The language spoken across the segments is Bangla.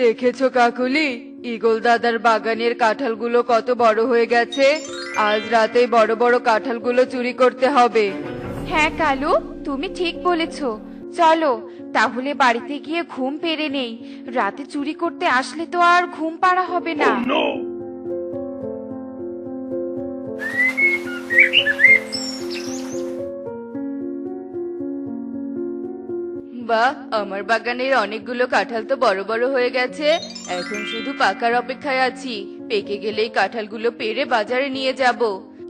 দেখেছো কাকুলি, ঈগল দাদার বাগানের কাঁঠালগুলো কত বড় হয়ে গেছে। আজ রাতে বড় বড় কাঁঠালগুলো চুরি করতে হবে। হ্যাঁ কালু, তুমি ঠিক বলেছো। চলো তাহলে বাড়িতে গিয়ে ঘুম পেড়ে নেই। রাতে চুরি করতে আসলে তো আর ঘুম পাড়া হবে না। বাহ, আমার বাগানের অনেকগুলো কাঁঠাল তো বড় বড় হয়ে গেছে। এখন শুধু পাকার অপেক্ষায় আছি। পেকে গেলেই কাঁঠালগুলো পেড়ে বাজারে নিয়ে যাব।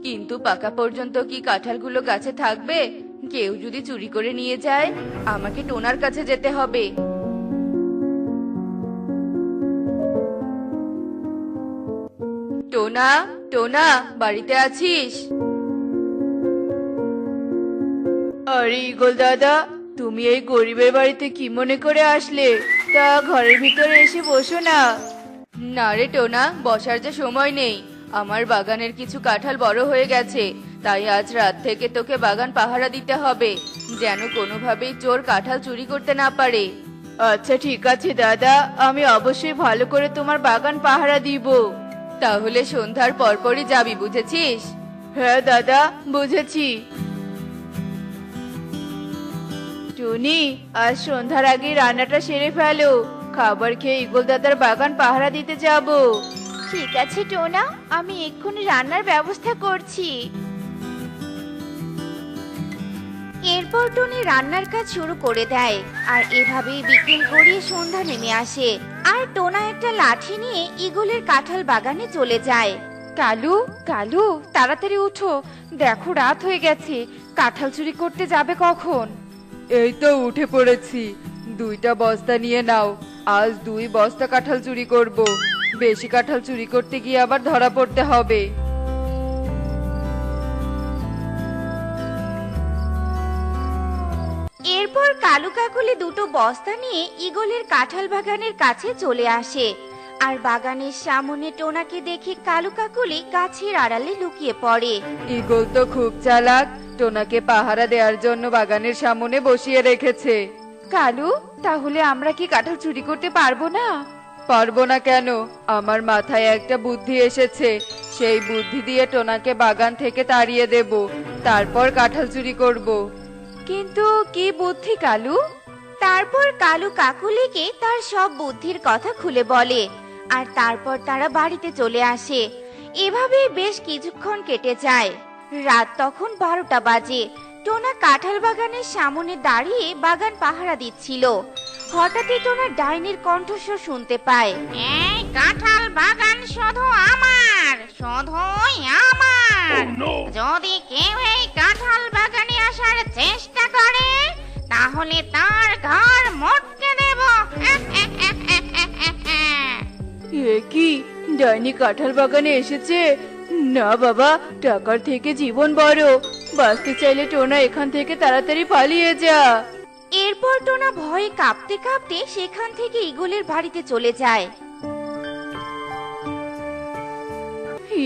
কিন্তু পাকা পর্যন্ত কি কাঁঠালগুলো গাছে থাকবে? কেউ যদি চুরি করে নিয়ে যায়, আমাকে টোনার কাছে যেতে হবে। টোনা, টোনা, বাড়িতে আছিস? আরে ঈগল দাদা, তুমি এই গরিবের বাড়িতে কি মনে করে আসলে? তা ঘরের ভিতরে এসে বসো না। না রে টোনা, বসার যে সময় নেই। আমার বাগানের কিছু কাঁঠাল বড় হয়ে গেছে, তাই আজ রাত থেকে তোকে বাগান পাহারা দিতে হবে, যেন কোনোভাবেই চোর কাঁঠাল চুরি করতে না পারে। আচ্ছা ঠিক আছে দাদা, আমি অবশ্যই ভালো করে তোমার বাগান পাহারা দিব। তাহলে সন্ধ্যার পরপরই যাবি, বুঝেছিস? হ্যাঁ দাদা, বুঝেছি। টুনি, আজ সন্ধ্যার আগে রান্নাটা সেরে ফেলো। খাবার খেয়ে ঈগল দাদার বাগান পাহারা দিতে যাব। ঠিক আছে টোনা, আমি এক্ষুনি রান্নার ব্যবস্থা করছি। এরপর টনি রান্নার কাজ শুরু করে দেয়। আর এভাবেই বিকেল গড়িয়ে সন্ধ্যা নেমে আসে। আর টোনা একটা লাঠি নিয়ে ঈগলের কাঁঠাল বাগানে চলে যায়। কালু, কালু, তাড়াতাড়ি উঠো, দেখো রাত হয়ে গেছে। কাঁঠাল চুরি করতে যাবে কখন? এই তো উঠে পড়েছি। 2টা বস্তা নিয়ে নাও। আজ 2 বস্তা কাঁঠাল চুরি করব। বেশি কাঁঠাল চুরি করতে গিয়ে আবার ধরা পড়তে হবে। এরপর কালু কাকুলি দুটো বস্তা নিয়ে ঈগলের কাঁঠাল বাগানের কাছে চলে আসে। আর বাগানের সামনে টোনাকে দেখে কালু কাকুলি গাছের আড়ালে লুকিয়ে পড়ে। ঈগল তো খুব চালাক, টোনাকে পাহারা দেওয়ার জন্য বাগানের সামনে বসিয়ে রেখেছে। কালু, তাহলে আমরা কি কাঁঠাল চুরি করতে পারবো না? পারবো না কেন? আমার মাথায় একটা বুদ্ধি এসেছে। সেই বুদ্ধি দিয়ে টোনাকে বাগান থেকে তাড়িয়ে দেব, তারপর কাঁঠাল চুরি করব। কিন্তু কি বুদ্ধি কালু? তারপর কালু কাকুলিকে তার সব বুদ্ধির কথা খুলে বলে। আর তারপর তারা বাড়িতে চলে আসে। এভাবেই বেশ কিছুক্ষণ কেটে যায়। রাত তখন 12টা বাজে। টোনা কাঁঠাল বাগানের সামনে দাঁড়িয়ে বাগান পাহারা দিচ্ছিল। হঠাৎই টোনা ডাইনির কণ্ঠস্বর শুনতে পায়। এই কাঁঠাল বাগান শুধু আমার, শুধুই আমার। যদি কেউ এই কাঁঠাল বাগানে আসার চেষ্টা করে, তাহলে তার ঘর মটকে দেব। এ কি, ডাইনি কাঁঠাল বাগানে এসেছে? না বাবা, টাকার থেকে জীবন বড়। বাঁচতে চাইলে টোনা এখান থেকে তাড়াতাড়ি পালিয়ে যা। এরপর টোনা ভয়ে কাঁপতে কাঁপতে সেখান থেকে ঈগলের বাড়িতে চলে যায়।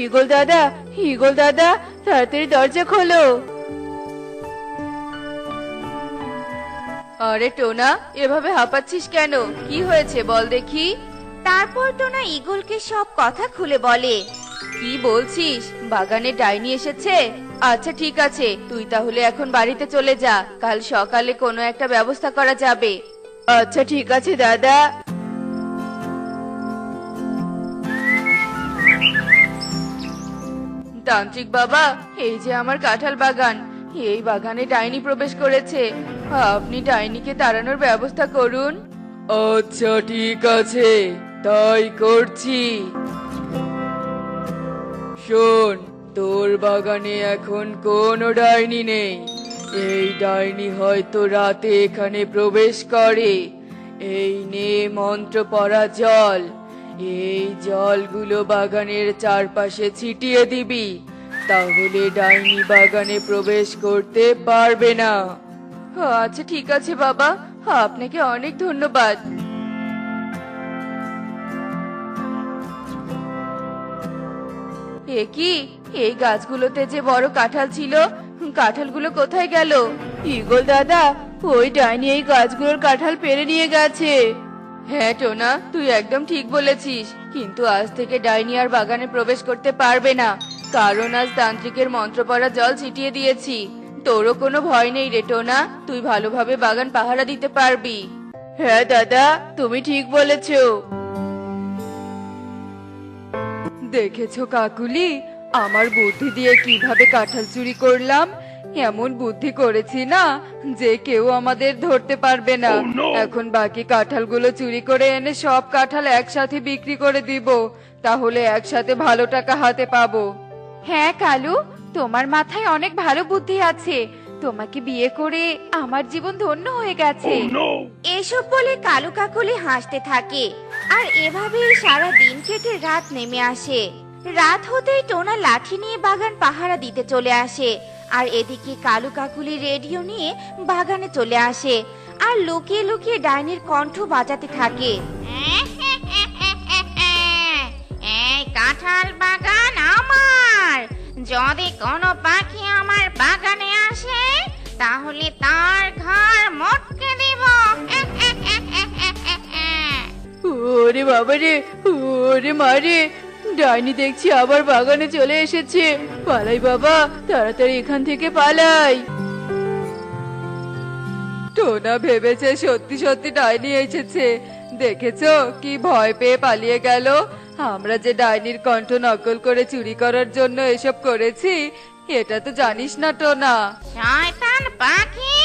ঈগল দাদা, ঈগল দাদা, তাড়াতাড়ি দরজা খোলো। আরে টোনা, এভাবে হাঁপাচ্ছিস কেন? কি হয়েছে বল দেখি। তারপর টোনা ঈগলকে সব কথা খুলে বলে। কি বলছিস? বাগানে ডাইনি এসেছে? আচ্ছা ঠিক আছে, তুই তাহলে এখন বাড়িতে চলে যা। কাল সকালে কোনো একটা ব্যবস্থা করা যাবে। আচ্ছা ঠিক আছে দাদা। তান্ত্রিক বাবা, এই যে আমার কাঁঠাল বাগান। এই বাগানে ডাইনি প্রবেশ করেছে। আপনি ডাইনিকে তাড়ানোর ব্যবস্থা করুন। আচ্ছা ঠিক আছে, তাই করছি। শোন, তোর বাগানে এখন কোনো ডাইনি নেই। এই ডাইনি হয়তো রাতে এখানে প্রবেশ করে। এই নে মন্ত্র পড়া জল। এই জলগুলো বাগানের চারপাশে ছিটিয়ে দিবি, তাহলে ডাইনি বাগানে প্রবেশ করতে পারবে না। আচ্ছা ঠিক আছে বাবা, আপনাকে অনেক ধন্যবাদ। এ কি, এই গাছগুলোতে যে বড় কাঁঠাল ছিল, কাঁঠালগুলো কোথায় গেল? ঈগল দাদা, ওই ডাইনি এই গাছগুলোর কাঁঠাল পেরে নিয়ে গেছে। হ্যাঁ টোনা, তুই একদম ঠিক বলেছিস, কিন্তু আজ থেকে ডাইনি আর বাগানে প্রবেশ করতে পারবে না, কারণ আজ তান্ত্রিকের মন্ত্র পড়া জল ছিটিয়ে দিয়েছি। তোরও কোনো ভয় নেই রে টোনা, তুই ভালোভাবে বাগান পাহারা দিতে পারবি। হ্যাঁ দাদা, তুমি ঠিক বলেছো। দেখেছো কাকুলি, আমার বুদ্ধি দিয়ে কিভাবে কাঁঠাল চুরি করলাম। এমন বুদ্ধি করেছি না যে কেউ আমাদের ধরতে পারবে না। এখন বাকি কাঁঠালগুলো চুরি করে এনে সব কাঁঠাল একসাথে বিক্রি করে দিব, তাহলে একসাথে ভালো টাকা হাতে পাবো। হ্যাঁ কালু, তোমার মাথায় অনেক ভালো বুদ্ধি আছে। তোমাকে বিয়ে করে আমার জীবন ধন্য হয়ে গেছে। এসব বলে কালু কাকুলি হাসতে থাকে। আর এভাবেই সারা দিন কেটে রাত নেমে আসে। রাত হতেই টোনা লাঠি নিয়ে বাগান পাহারা দিতে চলে আসে। আর এদিকে কালু কাকুলি রেডিও নিয়ে বাগানে চলে আসে আর লুকিয়ে লুকিয়ে ডাইনির কণ্ঠ বাজাতে থাকে। এই কাঁঠাল বাগান আমার। যদি কোনো পাখি আমার বাগানে আসে তাহলে তার ঘাড় মটকে দিব। ওরে বাবা রে, ওরে মারে, ডাইনি দেখছি আবার বাগানে চলে এসেছে। পালাই বাবা, তাড়াতাড়ি এখান থেকে পালাই। টোনা ভেবেছে সত্যি সত্যি ডাইনি এসেছে। দেখেছো কি ভয় পেয়ে পালিয়ে গেল। আমরা যে ডাইনির কণ্ঠ নকল করে চুরি করার জন্য এসব করেছি, এটা তো জানিস না টোনা। শয়তান পাখি,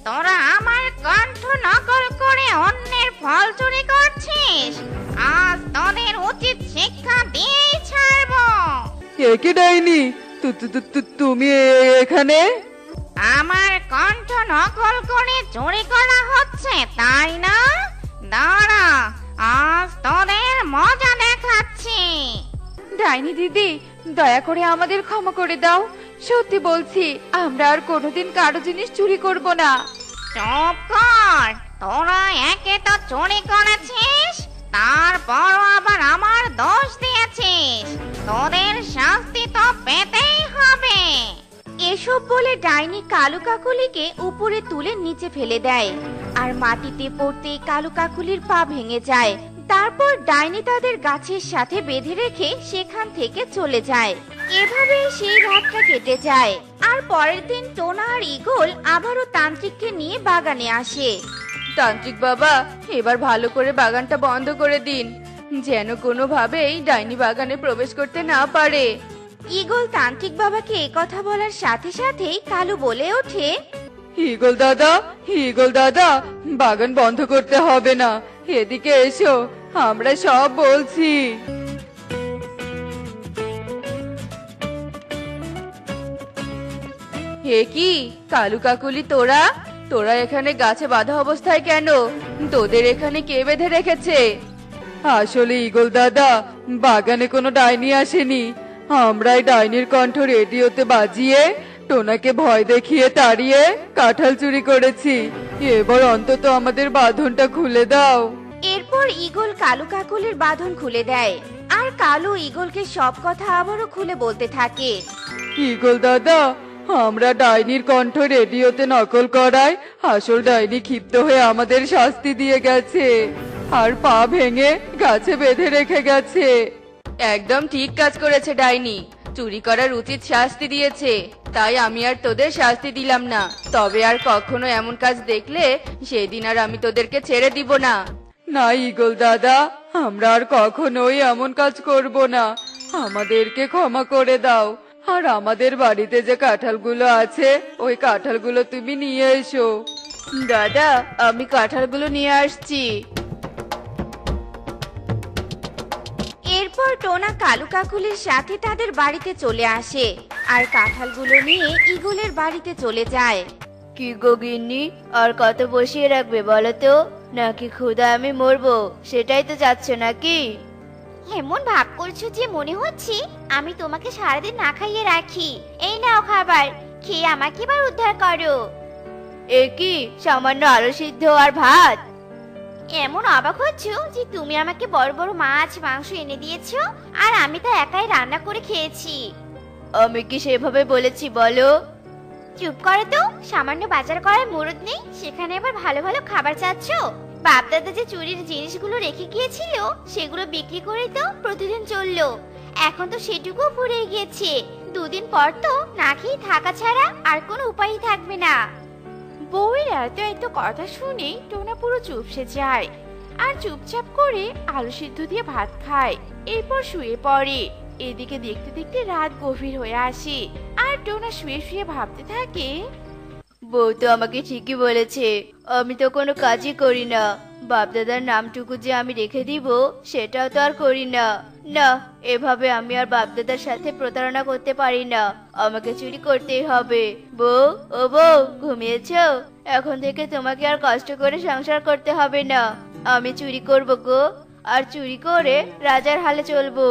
তোরা আমার কণ্ঠ নকল করে অন্যের ফল চুরি করছিস। আজ তোদের উচিত শিক্ষা দিয়েই ছাড়বো। একে ডাইনি, তুমি এখানে? আমার কণ্ঠ নকল করে চুরি করা হচ্ছে তাই না? দাঁড়া, আজ তোদের মজা দেখাচ্ছি। ডাইনি দিদি, দয়া করে আমাদের ক্ষমা করে দাও। সত্যি বলছি, আমরা আর কোনোদিন কারো জিনিস চুরি করব না। চুপ কর, তোরা একে তো চুরি করেছিস, তারপরও আবার আমার দোষ দিয়েছিস। তোদের শাস্তি তো পেতেই হবে। এসব বলে ডাইনি কালু কাকুলিকে উপরে তুলে নিচে ফেলে দেয়। আর মাটিতে পড়তেই কালু কাকুলির পা ভেঙে যায়। তারপর ডাইনি তাদের গাছের সাথে বেঁধে রেখে সেখান থেকে চলে যায়। এভাবে সেই রাতটা কেটে যায়। আর পরের দিন টোনা আর ঈগল আবারও তান্ত্রিককে নিয়ে বাগানে আসে। তান্ত্রিক বাবা, এবার ভালো করে বাগানটা বন্ধ করে দিন, যেন কোনোভাবেই ডাইনি বাগানে প্রবেশ করতে না পারে। ঈগল তান্ত্রিক বাবাকে একথা বলার সাথে সাথেই কালু বলে ওঠে, ঈগল দাদা, ঈগল দাদা, বাগান বন্ধ করতে হবে না, এদিকে এসো, আমরা সব বলছি। হে কি কালু কাকুলি, তোরা তোরা এখানে গাছে বাঁধা অবস্থায় কেন? তোদের এখানে কে বেঁধে রেখেছে? আসলে ঈগল দাদা, বাগানে কোনো ডাইনি আসেনি। আমরাই ডাইনির কণ্ঠ রেডিওতে বাজিয়ে টোনাকে ভয় দেখিয়ে তাড়িয়ে কাঁঠাল চুরি করেছি। এবার অন্তত আমাদের বাঁধনটা খুলে দাও। এরপর ঈগল কালু কাকুলির বাঁধন খুলে দেয়। আর কালু ঈগলকে সব কথা আবারও খুলে বলতে থাকে। ঈগল দাদা, আমরা ডাইনির কণ্ঠ রেডিওতে নকল করায় আসল ডাইনি ক্ষিপ্ত হয়ে আমাদের শাস্তি দিয়ে গেছে আর পা ভেঙে গাছে বেঁধে রেখে গেছে। একদম ঠিক কাজ করেছে ডাইনি, চুরি করার উচিত শাস্তি দিয়েছে, তাই আমি আর তোদের শাস্তি দিলাম না। তবে আর কখনো এমন কাজ দেখলে সেদিন আর আমি তোদেরকে ছেড়ে দিব না। না ঈগল দাদা, আমরা আর কখনোই এমন কাজ করব না, আমাদেরকে ক্ষমা করে দাও। আর আমাদের বাড়িতে যে কাঁঠালগুলো আছে ওই কাঁঠালগুলো তুমি নিয়ে এসো। দাদা, আমি কাঁঠালগুলো নিয়ে আসছি। এরপর টোনা কালু কাকুলির সাথে তাদের বাড়িতে চলে আসে আর কাঁঠালগুলো নিয়ে ঈগলের বাড়িতে চলে যায়। কি গো গিন্নি, আর কত বসিয়ে রাখবে বলো তো? নাকি ক্ষুধা আমি মরবো, সেটাই তো চাচ্ছ নাকি? এমন ভাব করছো যে মনে হচ্ছে আমি তোমাকে সারাদিন না খাইয়ে রাখি। এই নাও খাবার, খেয়ে আমাকে এবার উদ্ধার করো। এ কি, সামান্য আলু সিদ্ধ আর ভাত? এমন অবাক হচ্ছো যে তুমি আমাকে বড় বড় মাছ মাংস এনে দিয়েছো আর আমি তা একাই রান্না করে খেয়েছি। আমি কি সেভাবে বলেছি বলো? চুপ করো তো, সামান্য বাজার করার মুরুদ নেই, সেখানে আবার ভালো ভালো খাবার চাচ্ছ? বাপ দাদা যে চুরির জিনিসগুলো রেখে গিয়েছিল সেগুলো বিক্রি করে তো প্রতিদিন চললো। এখন তো সেটুকু ফুরিয়ে গিয়েছে। দুদিন পর তো না খেয়ে থাকা ছাড়া আর কোনো উপায়ই থাকবে না। বউয়ের এত এত কথা শুনে টোনা পুরো চুপসে যায় আর চুপচাপ করে আলু সিদ্ধ দিয়ে ভাত খায়, এরপর শুয়ে পড়ে। এদিকে দেখতে দেখতে রাত গভীর হয়ে আসে আর টোনা শুয়ে শুয়ে ভাবতে থাকে, বউ তো আমাকে ঠিকই বলেছে, আমি তো কোনো কাজই করি না। বাপদাদার নামটুকু যে আমি রেখে দিব সেটাও তো আর করি না। না, এভাবে আমি আর বাপদাদার সাথে প্রতারণা করতে পারি না, আমাকে চুরি করতেই হবে। বউ, ও বউ, ঘুমিয়েছো? এখন থেকে তোমাকে আর কষ্ট করে সংসার করতে হবে না, আমি চুরি করবো গো, আর চুরি করে রাজার হালে চলবো।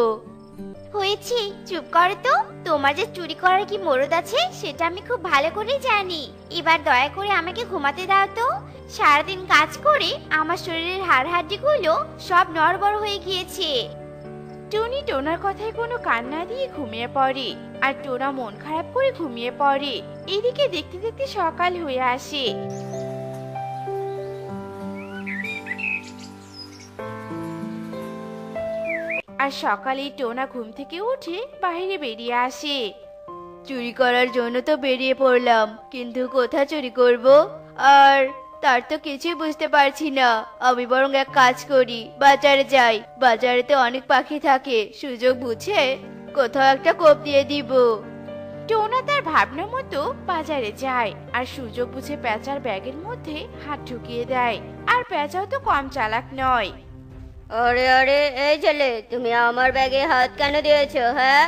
হয়েছে, চুপ করো তো। তোমার যে চুরি করার কি মরদ আছে সেটা আমি খুব ভালো করেই জানি। এবার দয়া করে আমাকে ঘুমাতে দাও তো। সারাদিন কাজ করে আমার শরীরের হাড় হাড্ডিগুলো সব নড়বড় হয়ে গিয়েছে। টুনি টোনার কথায় কোনো কান না দিয়ে ঘুমিয়ে পড়ে আর টোনা মন খারাপ করে ঘুমিয়ে পড়ে। এদিকে দেখতে দেখতে সকাল হয়ে আসে। আর সকালে টোনা ঘুম থেকে উঠে বাইরে বেরিয়ে আসে। চুরি করার জন্য তো বেরিয়ে পড়লাম, কিন্তু কোথায় চুরি করব আর তার তো কিছুই বুঝতে পারছি না। আমি বরং এক কাজ করি, বাজারে যাই। বাজারে তো অনেক পাখি থাকে, সুযোগ বুঝে কোথাও একটা কোপ দিয়ে দিব। টোনা তার ভাবনা মতো বাজারে যায় আর সুযোগ বুঝে পেঁচার ব্যাগের মধ্যে হাত ঢুকিয়ে দেয়। আর পেঁচাও তো কম চালাক নয়। আরে আরে, এই ছেলে, তুমি আমার ব্যাগে হাত কেন দিয়েছো? হ্যাঁ,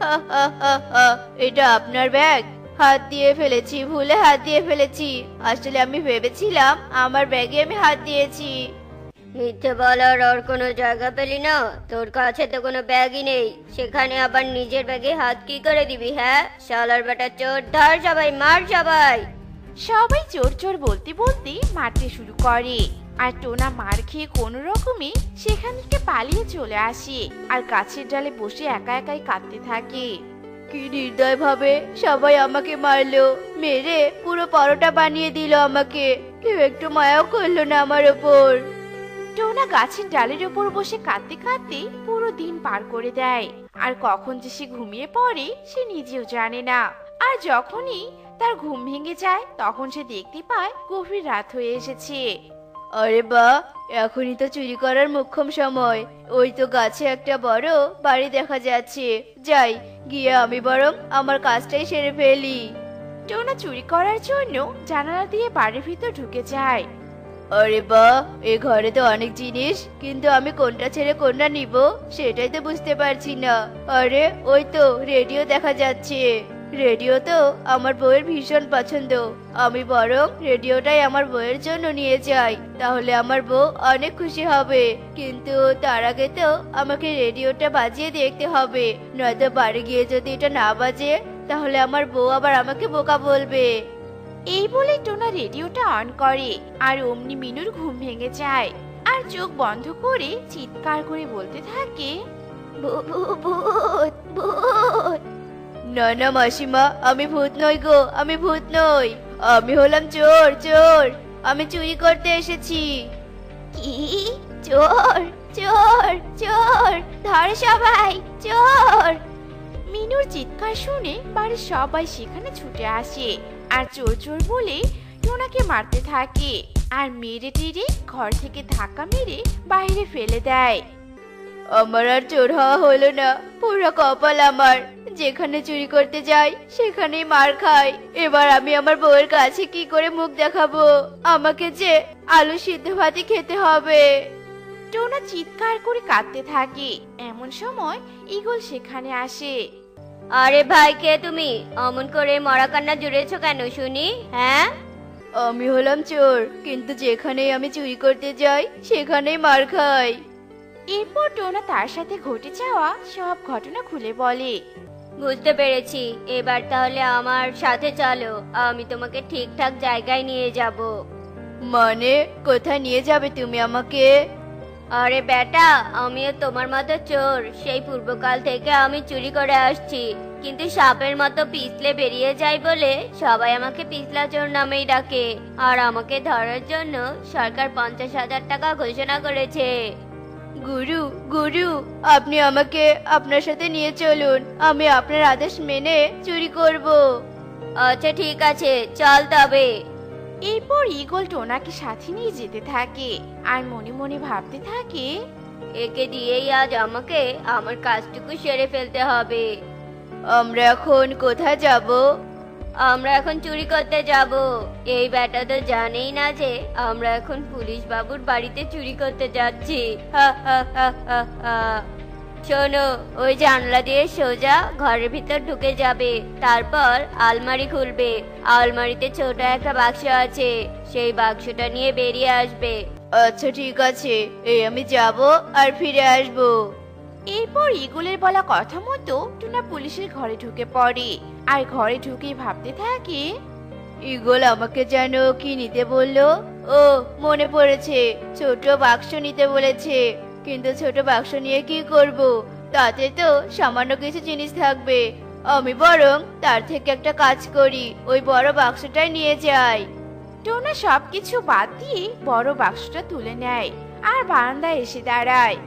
হা হা হা হা, এটা আপনার ব্যাগ? হাত দিয়ে ফেলেছি, ভুলে হাত দিয়ে ফেলেছি। আসলে আমি ভেবেছিলাম আমার ব্যাগে আমি হাত দিয়েছি। মিথ্যে বলার আর কোনো জায়গা পেলি না? তোর কাছে তো কোনো ব্যাগই নেই, সেখানে আবার নিজের ব্যাগে হাত কি করে দিবি? হ্যাঁ, শালার বেটা চোর, ধর সবাই, মার সবাই। সবাই চোর চোর বলতে বলতে মারতে শুরু করে। আর টোনা মার খেয়ে কোনো রকমে সেখান থেকে পালিয়ে চলে আসে আর গাছের ডালে বসে একা একাই কাঁদতে থাকে। কি নির্দয় ভাবে সবাই আমাকে মারলো, মেরে পুরো পরোটা বানিয়ে দিল আমাকে। কেউ একটু মায়াও করলো না আমার ওপর। টোনা গাছের ডালের উপর বসে কাঁদতে কাঁদতে পুরো দিন পার করে দেয়। আর কখন যে সে ঘুমিয়ে পড়ে সে নিজেও জানে না। আর যখনই তার ঘুম ভেঙে যায় তখন সে দেখতে পায় গভীর রাত হয়ে এসেছে। আরে বাহ, এখনই তো চুরি করার মোক্ষম সময়। ওই তো গাছে একটা বড় বাড়ি দেখা যাচ্ছে, যাই গিয়ে আমি বরং আমার কাজটাই সেরে ফেলি। টোনা চুরি করার জন্য জানালা দিয়ে বাড়ির ভিতর ঢুকে যায়। আরে বাহ, এ ঘরে তো অনেক জিনিস, কিন্তু আমি কোনটা ছেড়ে কোনটা নিব সেটাই তো বুঝতে পারছি না। আরে ওই তো রেডিও দেখা যাচ্ছে। রেডিও তো আমার বউয়ের ভীষণ পছন্দ, আমি বরং রেডিওটাই আমার বউয়ের জন্য নিয়ে যাই, তাহলে আমার বউ অনেক খুশি হবে। কিন্তু তার আগে তো আমাকে রেডিওটা বাজিয়ে দেখতে হবে, নয়তো বাড়ি গিয়ে যদি এটা না বাজে তাহলে আমার বউ আবার আমাকে বোকা বলবে। এই বলে টোনা রেডিওটা অন করে আর অমনি মিনুর ঘুম ভেঙে যায় আর চোখ বন্ধ করে চিৎকার করে বলতে থাকে, ভূত, ভূত। না না মাসিমা, আমি ভূত নই গো, আমি ভূত নই, আমি হলাম চোর। চোর, আমি চুরি করতে এসেছি। কি? চোর, চোর, চোর, ধর সবাই, চোর। মিনুর চিৎকার শুনে বাড়ির সবাই সেখানে ছুটে আসে আর চোর চোর বলে টোনাকে মারতে থাকে আর মেরে টেরে ঘর থেকে ধাক্কা মেরে বাইরে ফেলে দেয়। আমার আর চোর হওয়া হলো না, পুরো কপাল আমার। যেখানে চুরি করতে যাই সেখানেই মার খাই। এবার আমি আমার বউয়ের কাছে কি করে মুখ দেখাবো? আমাকে যে আলু সিদ্ধ ভাতই খেতে হবে। টোনা চিৎকার করে কাঁদতে থাকে। এমন সময় ঈগল সেখানে আসে। আরে ভাই, কে তুমি? অমন করে মরা কান্না জুড়েছো কেন শুনি? হ্যাঁ, আমি হলাম চোর, কিন্তু যেখানেই আমি চুরি করতে যাই সেখানেই মার খাই। এরপর টোনা তার সাথে ঘটে যাওয়া সব ঘটনা খুলে বলে। বুঝতে পেরেছি, এবার তাহলে আমার সাথে চলো, আমি তোমাকে ঠিকঠাক জায়গায় নিয়ে যাব। মানে কোথায় নিয়ে যাবে তুমি আমাকে? আরে বেটা, আমিও তোমার মতো চোর, সেই পূর্বকাল থেকে আমি চুরি করে আসছি। কিন্তু সাপের মতো পিছলে বেরিয়ে যায় বলে সবাই আমাকে পিছলা চোর নামেই ডাকে। আর আমাকে ধরার জন্য সরকার 50,000 টাকা ঘোষণা করেছে। গুরু গুরু, আপনি আমাকে আপনার সাথে নিয়ে চলুন, আমি আপনার আদেশ মেনে চুরি করব। আচ্ছা ঠিক আছে, চল তবে। এরপর ঈগল টোনাকে সাথে নিয়ে যেতে থাকে আর মনে মনে ভাবতে থাকে, একে দিয়েই আজ আমাকে আমার কাজটুকু সেরে ফেলতে হবে। আমরা এখন কোথায় যাব? আমরা এখন চুরি করতে যাব। এই ব্যাটা তো জানেই না যে আমরা এখন পুলিশ বাবুর বাড়িতে চুরি করতে যাচ্ছি। হা হা হা হা হা। শোনো, ওই জানলা দিয়ে সোজা ঘরের ভিতর ঢুকে যাবে, তারপর আলমারি খুলবে। আলমারিতে ছোট একটা বাক্স আছে, সেই বাক্সটা নিয়ে বেরিয়ে আসবে। আচ্ছা ঠিক আছে, এই আমি যাব আর ফিরে আসব। এরপর ঈগলের বলা কথা মতো টুনা পুলিশের ঘরে ঢুকে পড়ে আর ঘরে ঢুকেই ভাবতে থাকে, ঈগল আমাকে যেন কি নিতে বললো? ও মনে পড়েছে, ছোট বাক্স নিতে বলেছে। কিন্তু ছোট বাক্স নিয়ে কি করব? তাতে তো সামান্য কিছু জিনিস থাকবে। আমি বরং তার থেকে একটা কাজ করি, ওই বড় বাক্সটাই নিয়ে যাই। টোনা সবকিছু বাদ দিয়ে বড় বাক্সটা তুলে নেয় আর বারান্দায় এসে দাঁড়ায়।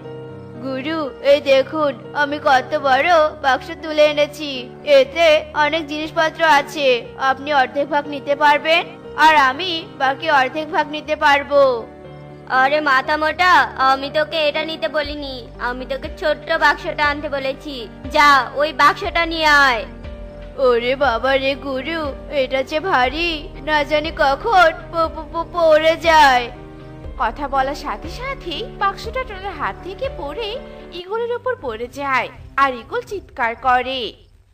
গুরু, এই দেখুন আমি কত বড় বাক্স তুলে এনেছি। এতে অনেক জিনিসপত্র আছে। আপনি অর্ধেক ভাগ নিতে পারবেন আর আমি বাকি অর্ধেক ভাগ নিতে পারবো। আরে মাথা মোটা, আমি তোকে এটা নিতে বলিনি, আমি তোকে ছোট্ট বাক্সটা আনতে বলেছি। যা, ওই বাক্সটা নিয়ে আয়। ওরে বাবা রে গুরু, এটা যে ভারী, না জানি কখন পড়ে যায়। কথা বলার সাথে সাথেই বাক্সটা টোনার হাত থেকে পড়ে ঈগলের উপর পড়ে যায় আর ঈগল চিৎকার করে।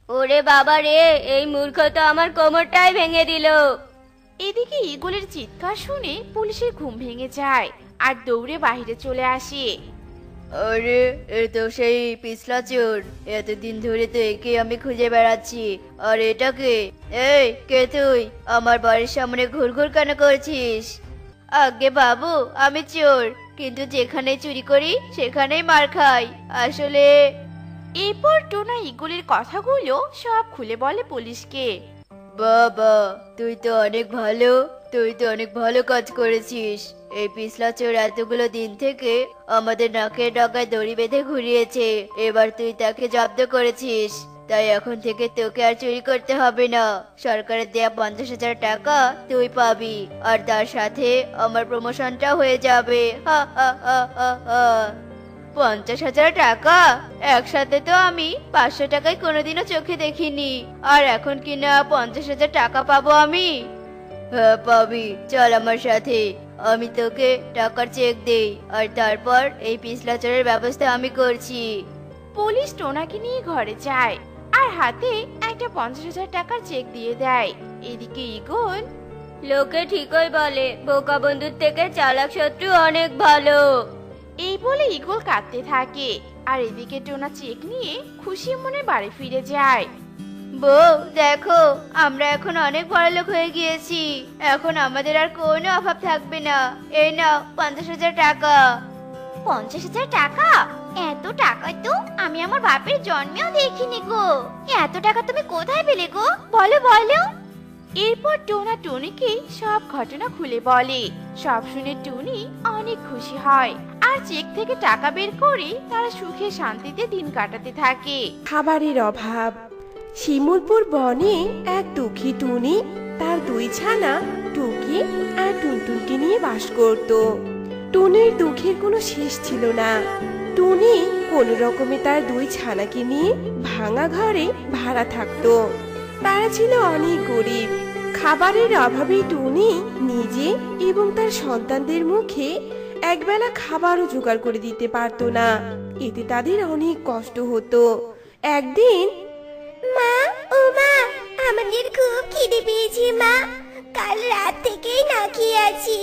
ওরে বাবা রে, এই মূর্খ তো আমার কোমরটাই ভেঙে দিল। এদিকে ঈগলের চিৎকার শুনে পুলিশের ঘুম ভেঙে যায় আর দৌড়ে বাইরে চলে আসে। আরে এ তো সেই পিছলা চোর, এতদিন ধরে তো একে আমি খুঁজে বেড়াচ্ছি। আর এটাকে, এই কে তুই? আমার বাড়ির সামনে ঘুরঘুর কেন করছিস? আগে বাবু, আমি চোর, কিন্তু যেখানে চুরি করি সেখানেই মার খাই আসলে। এরপর টোনা ঈগলের কথাগুলো সব খুলে বলে পুলিশকে। বাবা, তুই তো অনেক ভালো, তুই তো অনেক ভালো কাজ করেছিস। এই পিছলা চোর এতগুলো দিন থেকে আমাদের নাকের ডগায় দড়ি বেঁধে ঘুরিয়েছে, এবার তুই তাকে জব্দ করেছিস। তাই এখন থেকে তোকে আর চুরি করতে হবে না। সরকারের দেয়া 50,000 টাকা তুই পাবি, আর তার সাথে আমার প্রমোশনটা হয়ে যাবে। হা হা হা হা হা। 50,000 টাকা? একসাথে তো আমি 500 টাকায় কোনোদিনও চোখে দেখিনি, আর এখন কিনা 50,000 টাকা পাবো আমি? হ্যাঁ পাবি, চল আমার সাথে। আমি তোকে টাকার চেক দেই, আর তারপর এই পিছলা চোরের ব্যবস্থা আমি করছি। পুলিশ টোনাকে নিয়ে ঘরে যায় আর হাতে একটা 50,000 টাকার চেক দিয়ে দেয়। এদিকে ঈগল, লোকে ঠিকই বলে, বোকা বন্ধুর থেকে চালাক শত্রু অনেক ভালো। এই বলে ঈগল কাঁদতে থাকে আর এদিকে টোনা চেক নিয়ে খুশি মনে বাড়ি ফিরে যায়। বউ দেখো, আমরা এখন অনেক বড়লোক হয়ে গিয়েছি। এখন আমাদের আর কোনো অভাব থাকবে না। এই নাও 50,000 টাকা। 50,000 টাকা? এত টাকা তো আমি আমার বাপের জন্মেও দেখিনি গো। এত টাকা তুমি কোথায় পেলে গো? বলো বলো। এরপর টোনা টুনিকে সব ঘটনা খুলে বলে। সব শুনে টুনি অনেক খুশি হয় আর চেক থেকে টাকা বের করে তারা সুখে শান্তিতে দিন কাটাতে থাকে। খাবারের অভাব। শিমুলপুর বনে এক দুঃখী টুনি তার দুই ছানা টুকি আর টুনটুনকে নিয়ে বাস করত। টুনির দুঃখের কোনো শেষ ছিল না। টুনি কোনো রকমে তার দুই ছানাকে নিয়ে ভাঙা ঘরে ভাড়া থাকতো। তারা ছিল অনেক গরিব। খাবারের অভাবে টুনি নিজে এবং তার সন্তানদের মুখে একবেলা খাবারও জোগাড় করে দিতে পারতো না। এতে তাদের অনেক কষ্ট হতো। একদিন, মা, ও মা, আমাদের খুব খিদে পেয়েছে মা। কাল রাত থেকেই না খেয়ে আছি,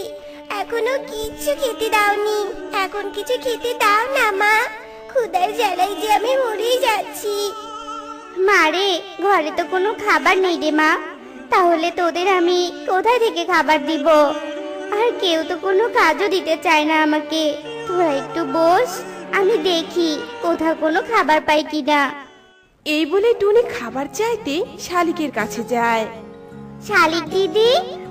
এখনো কিচ্ছু খেতে দাওনি। এখন কিছু খেতে দাও না মা, ক্ষুধার জ্বালায় যে আমি মরেই যাচ্ছি। মারে, ঘরে তো কোনো খাবার নেই রে মা, তাহলে তোদের আমি কোথায় থেকে খাবার দিব? আর কেউ তো কোনো কাজও দিতে চায় না আমাকে। তোরা একটু বস, আমি দেখি কোথাও কোনো খাবার পাই কিনা। এই বলে টুনি খাবার চাইতে শালিকের কাছে যায়। শালিক দিদি,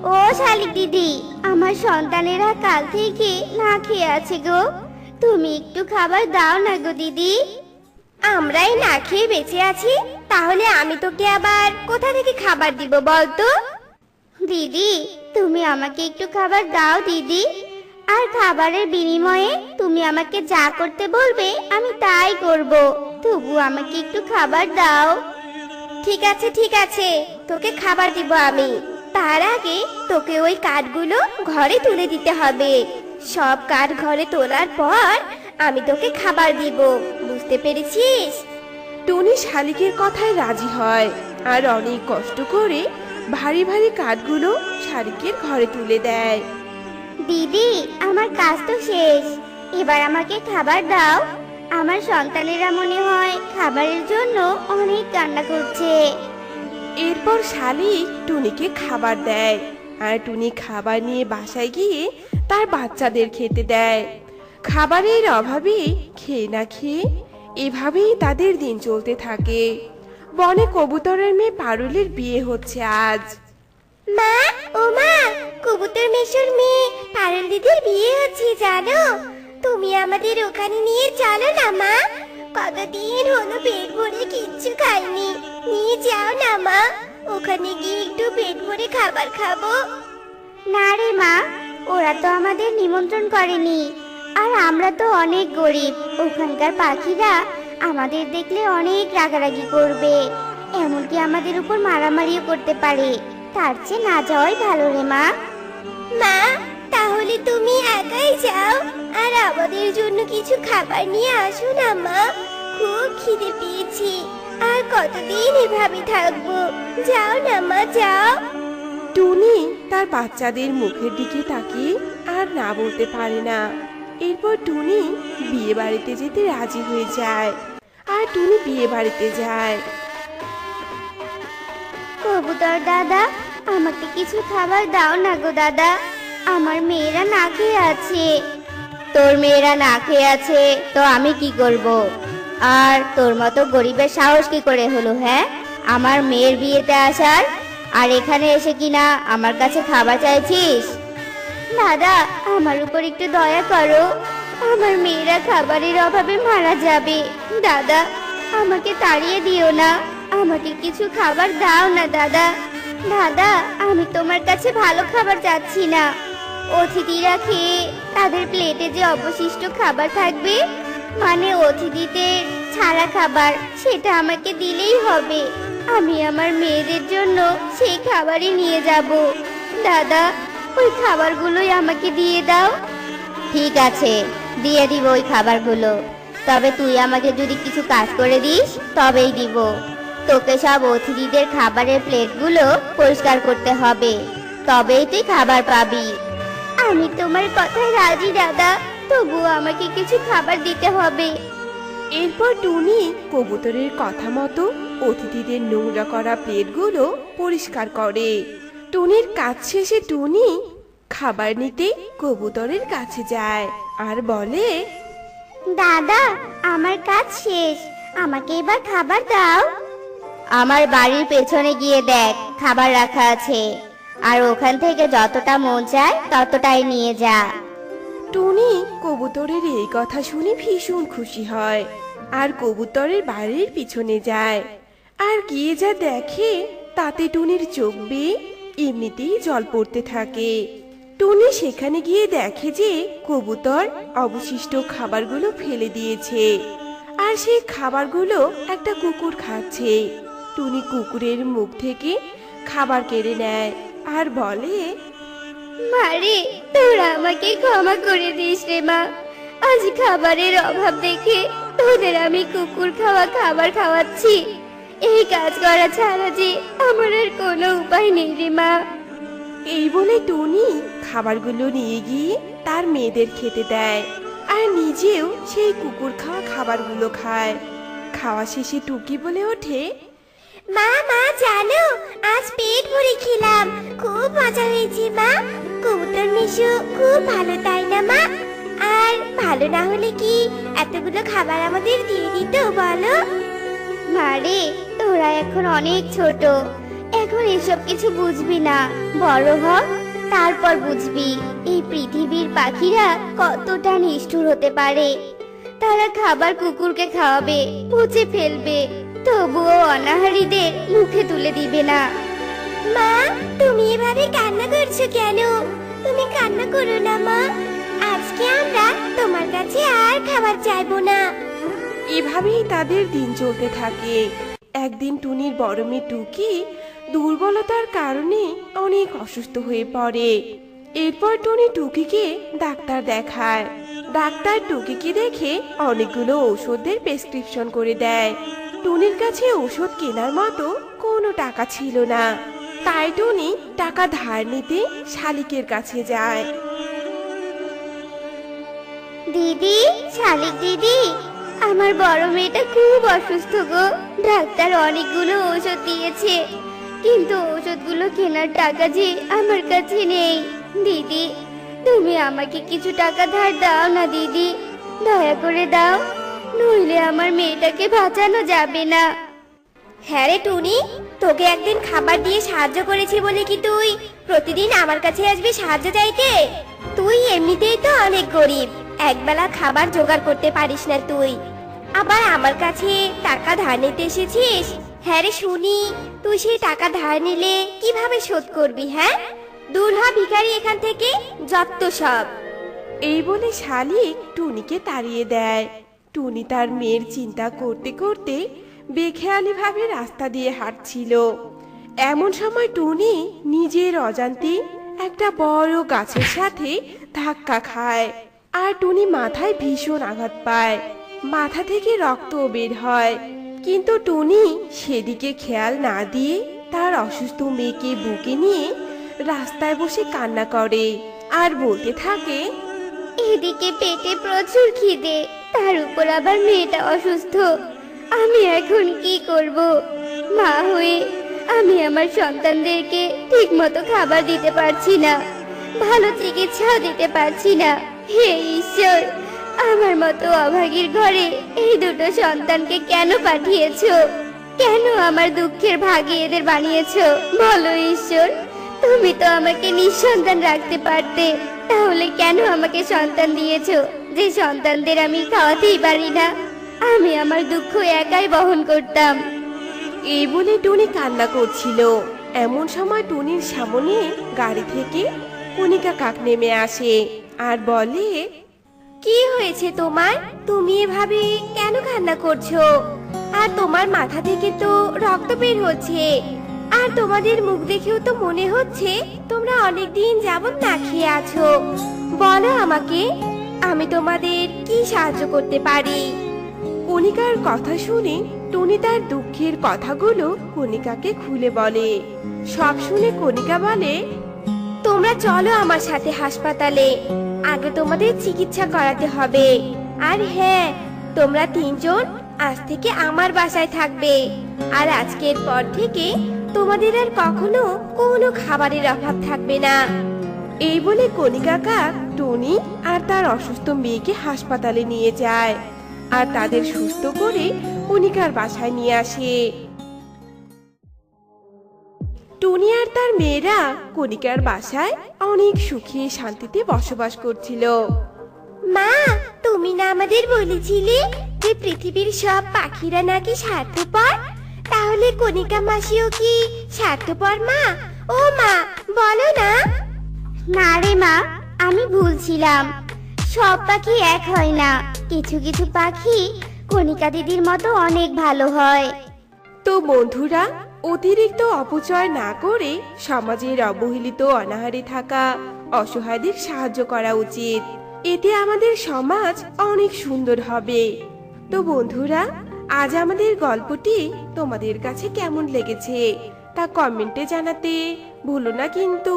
ও শালিক দিদি, আমার সন্তানেরা কাল থেকে না খেয়ে আছে গো, তুমি একটু খাবার দাও না গো দিদি। আমরাই না খেয়ে বেঁচে আছি, তাহলে আমি তোকে আবার কোথা থেকে খাবার দিব বলতো? দিদি, তুমি আমাকে একটু খাবার দাও দিদি, আর খাবারের বিনিময়ে তুমি আমাকে যা করতে বলবে আমি তাই করব, তবু আমাকে একটু খাবার দাও। ঠিক আছে ঠিক আছে, তোকে খাবার দিব আমি। তার আগে তোকে ওই কাঠগুলো ঘরে তুলে দিতে হবে। সব কাঠ ঘরে তোলার পর আমি তোকে খাবার দিব, বুঝতে পেরেছিস? টুনি শালিকের কথায় রাজি হয় আর অনেক কষ্ট করে ভারী ভারী কাঠগুলো শালিকের ঘরে তুলে দেয়। দিদি, আমার কাজ তো শেষ, এবার আমাকে খাবার দাও। আমার সন্তানেরা মনে হয় খাবারের জন্য অনেক কান্না করছে। এরপর শালিক টুনিকে খাবার দেয় আর টুনি খাবার নিয়ে বাসায় গিয়ে তার বাচ্চাদের খেতে দেয়। খাবারের অভাবে খেয়ে না খেয়ে এভাবেই তাদের দিন চলতে থাকে। বনে কবুতরের মেয়ে পারুলের বিয়ে হচ্ছে আজ। মা, ও মা, কবুতর মেশোর মেয়ে পারুল দিদির বিয়ে হচ্ছে জানো? তুমি আমাদের ওখানে নিয়ে চলো না মা, কতদিন হলো পেট ভরে কিচ্ছু খাইনি, নিয়ে যাও না মা, ওখানে গিয়ে একটু পেট ভরে খাবার খাবো। না রে মা, ওরা তো আমাদের নিমন্ত্রণ করেনি, আর আমরা তো অনেক গরিব, ওখানকার পাখিরা আমাদের দেখলে অনেক রাগারাগি করবে, এমনকি আমাদের উপর মারামারিও করতে পারে, তার চেয়ে না যাওয়াই ভালো রে মা। মা, তাহলে তুমি একাই যাও আর আমাদের জন্য কিছু খাবার নিয়ে আসো না মা, খুব খিদে পেয়েছি, আর কতদিন এভাবে থাকবো, যাও না মা যাও। টুনি তার বাচ্চাদের মুখের দিকে তাকিয়ে আর না বলতে পারে না। এরপর টুনি বিয়ে বাড়িতে যেতে রাজি হয়ে যায় আর টুনি বিয়ে বাড়িতে যায়। কবুতর দাদা, আমাকে কিছু খাবার দাও না গো দাদা, আমার মেয়েরা না খেয়ে আছে। তোর মেয়েরা না খেয়ে আছে তো আমি কি করব? আর তোর মতো গরিবের সাহস কি করে হলো হ্যাঁ আমার মেয়ের বিয়েতে আসার, আর এখানে এসে কিনা আমার কাছে খাবার চাইছিস? দাদা, আমার উপর একটু দয়া করো, আমার মেয়েরা খাবারের অভাবে মারা যাবে। দাদা, আমাকে তাড়িয়ে দিও না, আমাকে কিছু খাবার দাও না দাদা। দাদা, আমি তোমার কাছে ভালো খাবার চাচ্ছি না, অতিথিরা খেয়ে তাদের প্লেটে যে অবশিষ্ট খাবার থাকবে, মানে অতিথিদের ছাড়া খাবার, সেটা আমাকে দিলেই হবে, আমি আমার মেয়েদের জন্য সেই খাবারই নিয়ে যাব। দাদা, ওই খাবারগুলোই আমাকে দিয়ে দাও। ঠিক আছে, দিয়ে দিব ওই খাবারগুলো, তবে তুই আমাকে যদি কিছু কাজ করে দিস তবেই দিব। তোকে সব অতিথিদের খাবারের প্লেটগুলো পরিষ্কার করতে হবে, তবেই তুই খাবার পাবি। আমি তোমার কথায় রাজি দাদা, তবুও আমাকে কিছু খাবার দিতে হবে। এরপর টুনি কবুতরের কথা মতো অতিথিদের নোংরা করা প্লেটগুলো পরিষ্কার করে। টুনির কাজ শেষে টুনি খাবার নিতে কবুতরের কাছে যায় আর বলে, দাদা, আমার কাজ শেষ, আমাকে এবার খাবার দাও। আমার বাড়ির পেছনে গিয়ে দেখ, খাবার রাখা আছে, আর ওখান থেকে যতটা মন চায় ততটাই নিয়ে যা। টুনি কবুতরের এই কথা শুনে ভীষণ খুশি হয় আর কবুতরের বাড়ির পিছনে যায়, আর গিয়ে যা দেখে তাতে টুনির চোখ বেয়ে এমনিতেই জল পড়তে থাকে। টুনি সেখানে গিয়ে দেখে যে কবুতর অবশিষ্ট খাবারগুলো ফেলে দিয়েছে, আর সেই খাবারগুলো একটা কুকুর খাচ্ছে। টুনি কুকুরের মুখ থেকে খাবার কেড়ে নেয় আর বলে, মারে, তোরা আমাকে ক্ষমা করে দিস রে মা, আজ খাবারের অভাব দেখে তোদের আমি কুকুর খাওয়া খাবার খাওয়াচ্ছি, এই কাজ করা ছাড়া যে আমার আর কোনো উপায় নেই রে মা। এই বলে টুনি খাবারগুলো নিয়ে গিয়ে তার মেয়েদের খেতে দেয় আর নিজেও সেই কুকুর খাওয়া খাবারগুলো খায়। খাওয়া শেষে টুকি বলে ওঠে, মা, মা জানো, আজ পেট ভরে খেলাম, খুব মজা হয়েছে মা। কবুতর মিশু খুব ভালো, তাই না মা? আর ভালো না হলে কি এতগুলো খাবার আমাদের দিয়ে দিত বলো? মারে, তোরা এখন অনেক ছোট, এখন এসব কিছু বুঝবি না। বড় হ, তারপর বুঝবি এই পৃথিবীর পাখিরা কতটা নিষ্ঠুর হতে পারে। তারা খাবার কুকুরকে খাওয়াবে, পচে ফেলবে, তবুও অনাহারীদের মুখে তুলে দিবে না। মা, তুমি এভাবে কান্না করছো কেন? তুমি কান্না করো না মা, আজকে আমরা তোমার কাছে আর খাবার চাইবো না। এভাবেই তাদের দিন চলতে থাকে। একদিন টুনির বড় মেয়ে টুকি দুর্বলতার কারণে অনেক অসুস্থ হয়ে পড়ে। এরপর টুনি টুকিকে ডাক্তার দেখায়। ডাক্তার টুকিকে দেখে অনেকগুলো ওষুধের প্রেসক্রিপশন করে দেয়। টুনির কাছে ওষুধ কেনার মতো কোনো টাকা ছিল না, তাই টুনি টাকা ধার নিতে শালিকের কাছে যায়। দিদি, শালিক দিদি, আমার বড় মেয়েটা খুব অসুস্থ গো। ডাক্তার অনেকগুলো ওষুধ দিয়েছে, কিন্তু ওষুধগুলো কেনার টাকা যে আমার কাছে নেই। দিদি, তুমি আমাকে কিছু টাকা ধার দাও না দিদি, দয়া করে দাও, নইলে আমার মেয়েটাকে বাঁচানো যাবে না। হ্যাঁ রে টুনি, তোকে একদিন খাবার দিয়ে সাহায্য করেছি বলে কি তুই প্রতিদিন আমার কাছে আসবি সাহায্য চাইতে? তুই এমনিতেই তো অনেক গরিব, একবেলা খাবার জোগাড় করতে পারিস না তুই, আবার আমার কাছে টাকা ধার নিতে এসেছিস? হ্যাঁ রে শুনি, তুই সেই টাকা ধার নিলে কিভাবে শোধ করবি? হ্যাঁ, দূর হ ভিখারি এখান থেকে, যত সব। এই বলে শালিক টুনিকে তাড়িয়ে দেয়। টুনি তার মেয়ের চিন্তা করতে করতে বেখেয়ালি ভাবে রাস্তা দিয়ে হাঁটছিল। এমন সময় টুনি নিজের অজান্তে একটা বড় গাছের সাথে ধাক্কা খায়, আর টুনি মাথায় ভীষণ আঘাত পায়। মাথা থেকে রক্ত বের হয়, কিন্তু টুনি সেদিকে খেয়াল না দিয়ে তার অসুস্থ মেয়েকে বুকে নিয়ে রাস্তায় বসে কান্না করে আর বলতে থাকে, এদিকে পেটে প্রচুর খিদে, তার উপর আবার মেয়েটা অসুস্থ, আমি এখন কি করব? মা হয়ে আমি আমার সন্তানদেরকে ঠিক মতো খাবার দিতে পারছি না, ভালো চিকিৎসাও দিতে পারছি না। হে ঈশ্বর, আমার মতো অভাগীর ঘরে এই দুটো সন্তানকে কেন পাঠিয়েছো? কেন আমার দুঃখের ভাগে এদের বানিয়েছো? বলো ঈশ্বর, তুমি তো আমাকে নিঃসন্তান রাখতে পারতে, তাহলে কেন আমাকে সন্তান দিয়েছো যে সন্তানদের আমি খাওয়াতেই পারি না? আমি আমার দুঃখ একাই বহন করতাম। এই বলে টুনি কান্না করছিল। এমন সময় টুনির সামনে গাড়ি থেকে কণিকা কাক নেমে আসে আর বলে, কি হয়েছে তোমার? তুমি এভাবে কেন কান্না করছো? আর তোমার মাথা থেকে তো রক্ত বের হচ্ছে, আর তোমাদের মুখ দেখেও তো মনে হচ্ছে তোমরা অনেকদিন যাবত না খেয়ে আছো। বলো আমাকে, আমি তোমাদের কি সাহায্য করতে পারি? কণিকার কথা শুনে টুনি তার দুঃখের কথাগুলো কণিকাকে খুলে বলে। সব শুনে কণিকা বলে, তোমরা চলো আমার সাথে হাসপাতালে, আগে তোমাদের চিকিৎসা করাতে হবে। আর হ্যাঁ, তোমরা তিনজন আজ থেকে আমার বাসায় থাকবে, আর আজকের পর থেকে তোমাদের আর কখনো কোনো খাবারের অভাব থাকবে না। এই বলে কণিকা কাক টুনি আর তার অসুস্থ মেয়েকে হাসপাতালে নিয়ে যায় আর তাদের সুস্থ করে কণিকার বাসায় নিয়ে আসে। টুনি আর তার মেয়েরা কণিকার বাসায় অনেক সুখে শান্তিতে বসবাস করছিল। মা, তুমি না আমাদের বলেছিলে যে পৃথিবীর সব পাখিরা নাকি স্বার্থপর? তাহলে কণিকা মাসিও কি স্বার্থপর মা? ও মা, বলো না। না রে মা, আমি ভুলছিলাম, সব পাখি এক হয় না, কিছু কিছু পাখি কণিকা দিদির মতো অনেক ভালো হয়। তো বন্ধুরা, অতিরিক্ত অপচয় না করে সমাজের অবহেলিত অনাহারে থাকা অসহায়দের সাহায্য করা উচিত, এতে আমাদের সমাজ অনেক সুন্দর হবে। তো বন্ধুরা, আজ আমাদের গল্পটি তোমাদের কাছে কেমন লেগেছে তা কমেন্টে জানাতে ভুলো না কিন্তু।